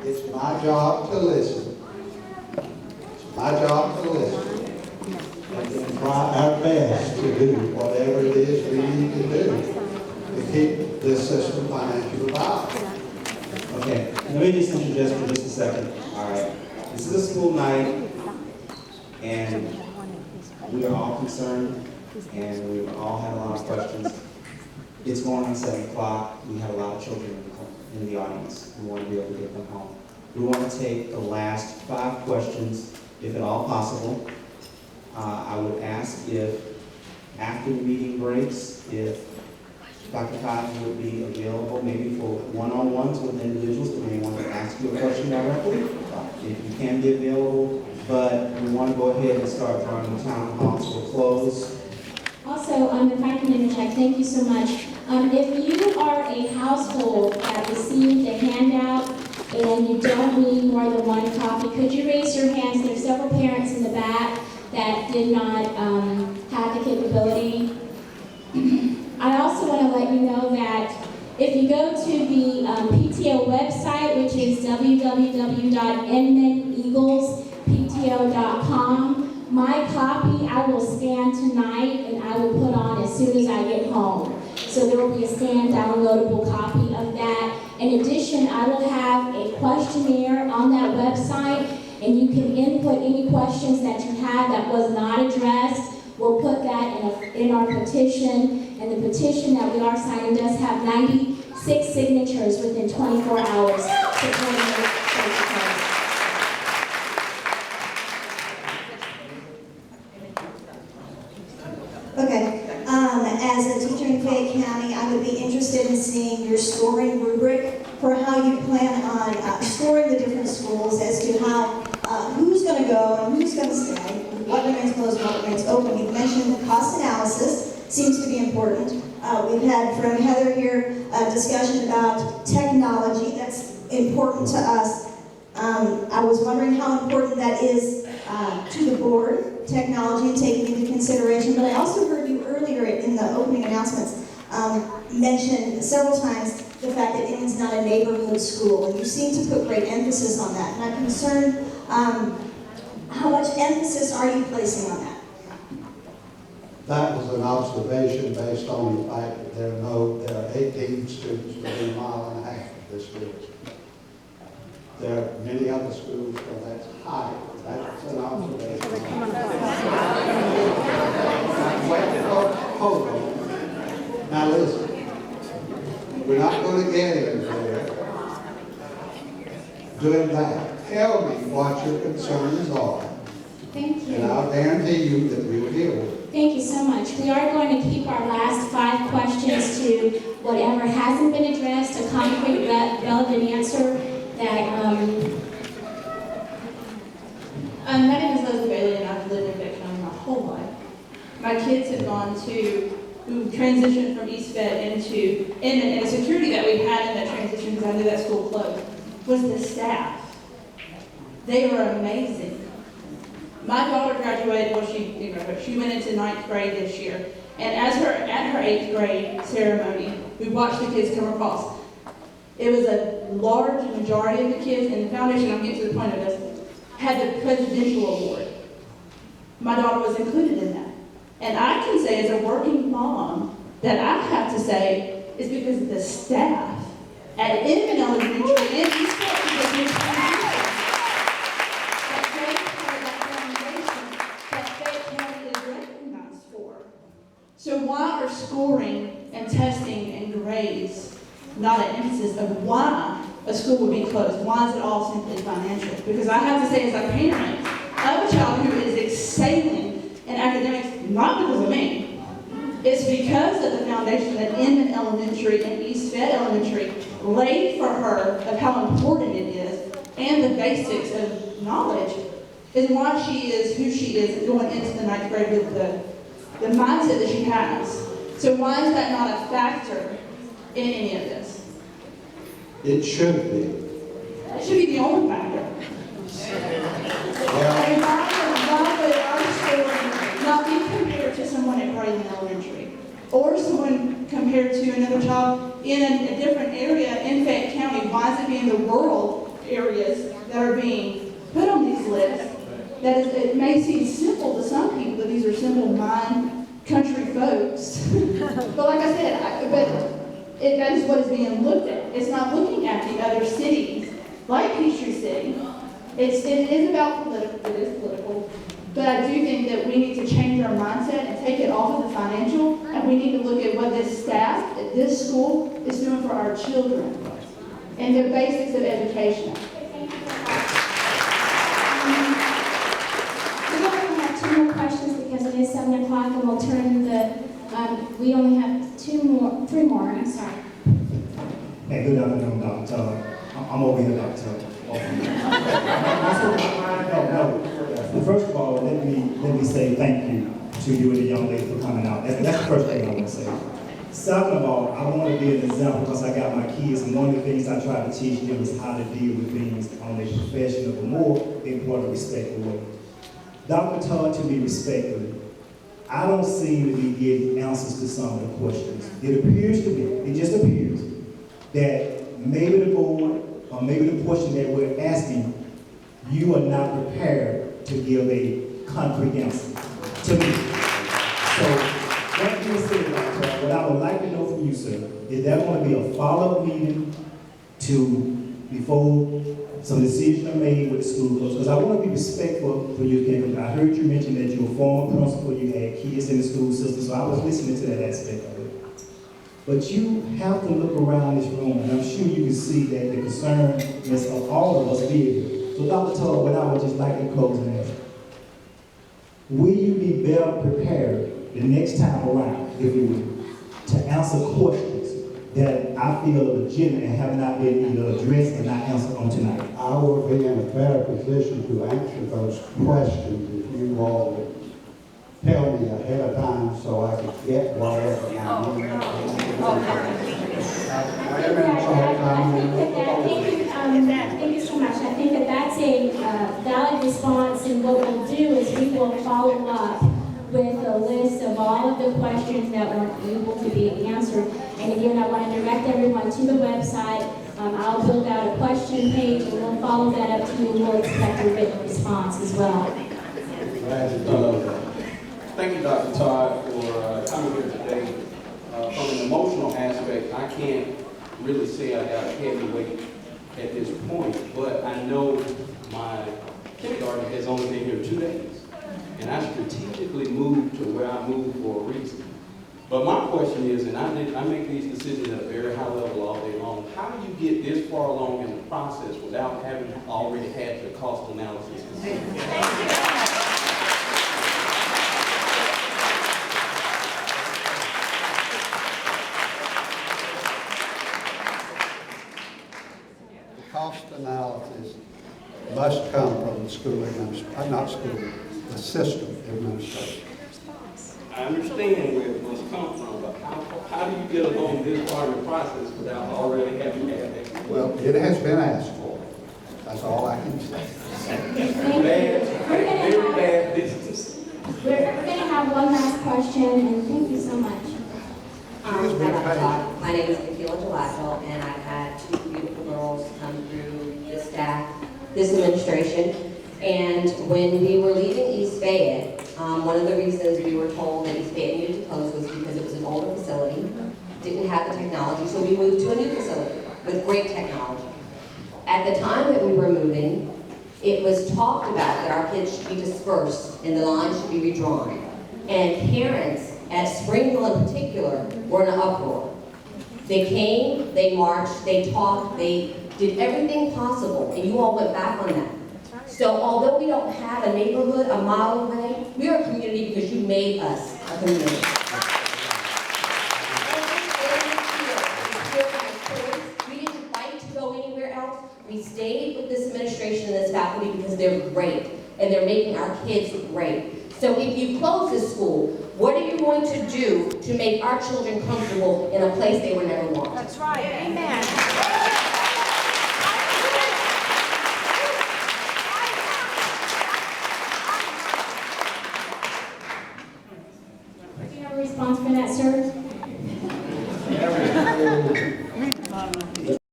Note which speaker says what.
Speaker 1: It's my job to listen. It's my job to listen. And then try our best to do whatever it is we need to do to keep this system financially viable.
Speaker 2: Okay, let me just introduce for just a second. All right, this is a school night, and we are all concerned, and we all had a lot of questions. It's going on 7 o'clock. We have a lot of children in the audience. We want to be able to get them home. We want to take the last 5 questions, if at all possible. I would ask if, after the meeting breaks, if Dr. Cotton would be available maybe for one-on-ones with individuals that may want to ask you a question directly. If you can be available, but we want to go ahead and start drawing the town hall to a close.
Speaker 3: Also, if I can interject, thank you so much. If you are a household that received a handout and you don't need more than 1 copy, could you raise your hands? There are several parents in the back that did not have the capability. I also want to let you know that if you go to the PTO website, which is www.inmaneaglespto.com, my copy I will scan tonight and I will put on as soon as I get home. So there will be a scanned downloadable copy of that. In addition, I will have a questionnaire on that website, and you can input any questions that you have that was not addressed. We'll put that in our petition, and the petition that we are signing does have 96 signatures within 24 hours.
Speaker 4: Okay. As a teacher in Fayette County, I would be interested in seeing your scoring rubric for how you plan on scoring the different schools as to how who's going to go and who's going to stay, what remains closed, what remains open. You've mentioned the cost analysis seems to be important. We've had from Heather here a discussion about technology that's important to us. I was wondering how important that is to the board, technology, and taking into consideration. But I also heard you earlier in the opening announcements mention several times the fact that Inman's not a neighborhood school, and you seem to put great emphasis on that. And I'm concerned, how much emphasis are you placing on that?
Speaker 1: That was an observation based on the fact that there are 18 students within a mile and a half of this village. There are many other schools where that's high. That's an observation. Hold on. Now listen, we're not going to get in there doing that. Tell me what your concerns are.
Speaker 3: Thank you.
Speaker 1: And I'll guarantee you that we will deal with it.
Speaker 3: Thank you so much. We are going to keep our last 5 questions to whatever hasn't been addressed, a concrete, relevant answer that,
Speaker 5: my name is Leslie Bailey, and I've lived in Fayette County my whole life. My kids have gone who transitioned from East Fayette into Inman, and the security that we had in that transition, because I knew that school closed, was the staff. They were amazing. My daughter graduated, she went into 9th grade this year, and at her 8th grade ceremony, we watched the kids come across. It was a large majority of the kids, and the foundation, I'm getting to the point of this, had the presidential award. My daughter was included in that. And I can say as a working mom that I have to say is because of the staff at Inman Elementary and East Fayette, that Fayette County is recognized for. So why are scoring and testing and grades not an emphasis of why a school would be closed? Why is it all simply financial? Because I have to say, as a parent of a child who is excelling in academics, not because of me, it's because of the foundation that Inman Elementary and East Fayette Elementary laid for her of how important it is, and the basics of knowledge, is why she is who she is going into the 9th grade with the mindset that she has. So why is that not a factor in any of this?
Speaker 1: It should be.
Speaker 5: That should be the only factor.
Speaker 1: Well,
Speaker 5: And why would our scoring not be compared to someone at Braden Elementary? Or someone compared to another child in a different area in Fayette County? Why is it being the world areas that are being put on these lists, that is, it may seem simple to some people that these are simple mind country folks. But like I said, that is what is being looked at. It's not looking at the other cities like Peachtree City. It is about political, it is political. But I do think that we need to change our mindset and take it off of the financial, and we need to look at what this staff at this school is doing for our children and the basics of education.
Speaker 3: We only have 2 more questions because it is 7 o'clock, and we'll turn we only have 3 more, I'm sorry.
Speaker 6: Hey, good afternoon, Dr. Todd. I'm over here, Dr. Todd. No. First of all, let me say thank you to you and the young lady for coming out. That's the first thing I want to say. Second of all, I want to be an example because I got my kids, and one of the things I try to teach them is how to deal with things on a professional, but more important, respectful way. Dr. Todd, to be respectful, I don't seem to be getting answers to some of the questions. It appears to me, it just appears, that maybe the board, or maybe the question that we're asking, you are not prepared to give a concrete answer to me. So, that being said, Dr. Todd, what I would like to know from you, sir, is there going to be a follow-up meeting before some decisions are made with the school? Because I want to be respectful for your campus. I heard you mention that you're a former principal, you had kids in the school system, so I was listening to that aspect of it. But you have to look around this room, and I'm sure you can see that the concernedness of all of us is here. So Dr. Todd, what I would just like to close and ask, will you be better prepared the next time around, if you will, to answer questions that I feel are legitimate and have not been either addressed and not answered on tonight?
Speaker 1: I will be in a better position to answer those questions if you all would tell me ahead of time so I could get whatever I need.
Speaker 3: Thank you so much. I think that that's a valid response, and what we'll do is we will follow up with a list of all of the questions that weren't able to be answered. And again, I want to direct everyone to the website. I'll build out a question page, and we'll follow that up to you. We'll expect a written response as well.
Speaker 7: Thank you, Dr. Todd, for coming here today. From an emotional aspect, I can't really say I got a heavy weight at this point, but I know my kindergarten has only been here 2 days, and I strategically moved to where I moved for a reason. But my question is, and I make these decisions at a very high level all day long, how do you get this far along in the process without having already had the cost analysis?
Speaker 1: Cost analysis must come from the school administration, not school, the system administration.
Speaker 7: I understand where it must come from, but how do you get along this part of the process without already having had that?
Speaker 1: Well, it has been asked for. That's all I can say.
Speaker 7: Very bad business.
Speaker 3: We're going to have one last question, and thank you so much.
Speaker 8: My name is Michaela Gelato, and I've had 2 beautiful girls come through this administration. And when we were leaving East Fayette, one of the reasons we were told that East Fayette needed to close was because it was an older facility, didn't have the technology, so we moved to a new facility with great technology. At the time that we were moving, it was talked about that our kids should be dispersed and the lines should be redrawn. And parents at Springville in particular were in an uproar. They came, they marched, they talked, they did everything possible, and you all went back on that. So although we don't have a neighborhood a mile away, we are a community because you made us a community. We didn't fight to go anywhere else. We stayed with this administration and this faculty because they're great, and they're making our kids great. So if you close this school, what are you going to do to make our children comfortable in a place they were never wanted?
Speaker 9: That's right. Amen.